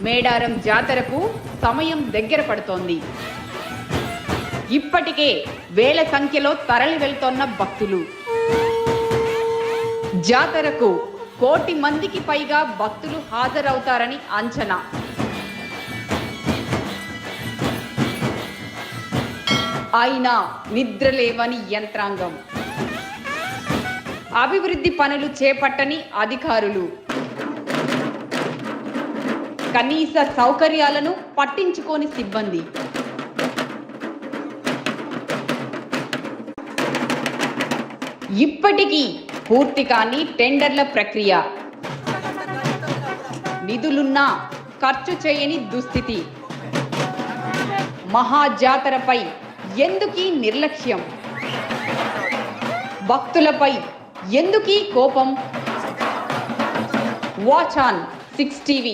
మేడారం జాతరకు సమయం దగ్గర పడుతోంది. ఇప్పటికే వేల సంఖ్యలో తరలి వెళ్తోన్న భక్తులు. జాతరకు 1 కోటి మందికి పైగా భక్తులు హాజరవుతారని అంచనా. అయినా నిద్రలేవని యంత్రాంగం, అభివృద్ధి పనులు చేపట్టని అధికారులు, కనీస సౌకర్యాలను పట్టించుకోని సిబ్బంది. ఇప్పటికీ పూర్తి కాని టెండర్ల ప్రక్రియ, నిధులున్నా ఖర్చు చేయని దుస్థితి. మహాజాతరపై ఎందుకీ నిర్లక్ష్యం? భక్తులపై ఎందుకీ కోపం? Watch on 6 TV.